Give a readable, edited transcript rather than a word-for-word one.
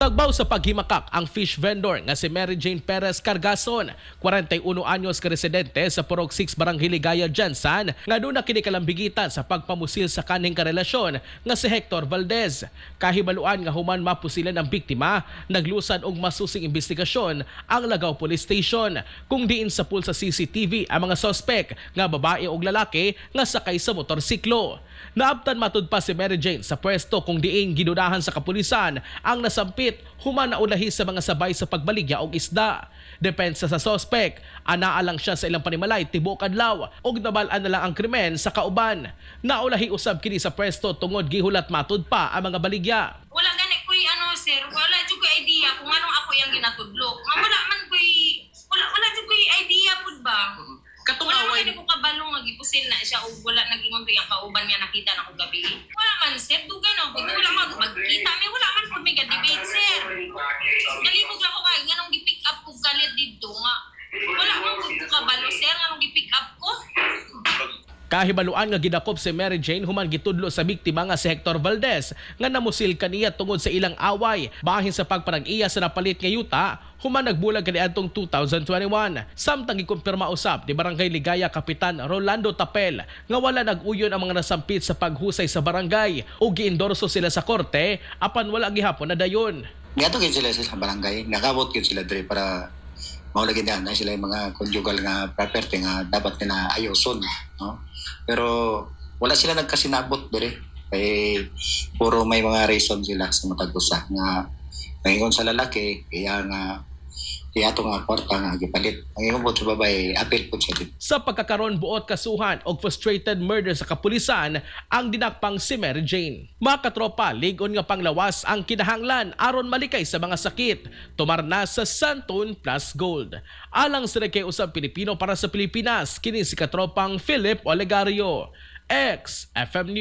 Tagbaw sa paghimakak ang fish vendor nga si Mary Jane Perez Cargason, 41 anyos ka residente sa Purok 6 Barangay Ligaya, Jansan, nga doon na kinikalambigitan sa pagpamusil sa kaning karelasyon nga si Hector Valdez. Kahibaluan nga human mapusilan ang biktima, naglusan og masusing investigasyon ang Lagaw Police Station. Kung diin sa pool sa CCTV ang mga sospek nga babae ug lalaki nga sakay sa motorsiklo. Naabtan matud pa si Mary Jane sa pwesto kung diin gidudahan sa kapulisan ang nasampit human na ulahi sa mga sabay sa pagbaligya og isda. Depensa sa sospek, anaa lang siya sa ilang panimalay tibuok adlaw ug nabal-an na lang ang krimen sa kauban. Naulahi usab kini sa pwesto tungod gihulat matud pa ang mga baligya. Wala gani ko'y sir, wala jud ko'y idea kung anong ako yung ginatudlok. Wala man ko'y jud ko'y idea pud ba? Wala man ko kabalo nga gipusil na siya o wala naging ang kauban niya nakita na ko gabi. Wala man sir, dugay no, wala magkita mi wala man pud may debate sir. Nalibog lang ko kay nganong gi-pick up ko galit didto nga. Wala man pud ko kabalo sir nganong gi-pick up ko. Kahibaluan nga gidakop si Mary Jane human gitudlo sa biktima nga si Hector Valdez nga namusil kaniya tungod sa ilang away bahin sa pagpanag-iya sa napalit nga yuta human nagbulag kaniadtong 2021. Samtang gikumpirma usab ni Barangay Ligaya Kapitan Rolando Tapel nga wala nag-uyon ang mga nasampit sa paghusay sa barangay ug giendorso sila sa korte apan wala gihapon na dayon. Ngato gid sila sa barangay, nakabot gid sila diri para maulagin na sila yung mga conjugal nga property nga dapat nila ayoson, no? Pero wala sila nagkasinabot dire kay puro may mga reason sila sa matag usa nga ngayon sa lalaki kaya nga ato nga kwarta nga gipalit. Ang po sa babae apil po siya dito. Sa pagkakaroon buot kasuhan o frustrated murder sa kapulisan ang dinakpang si Mary Jane. Mga katropa, ligon nga panglawas ang kinahanglan aron malikay sa mga sakit. Tumarna sa Santon Plus Gold. Alang sila kay usab Pilipino para sa Pilipinas, kini si katropang Philip Olegario, ex-FM News.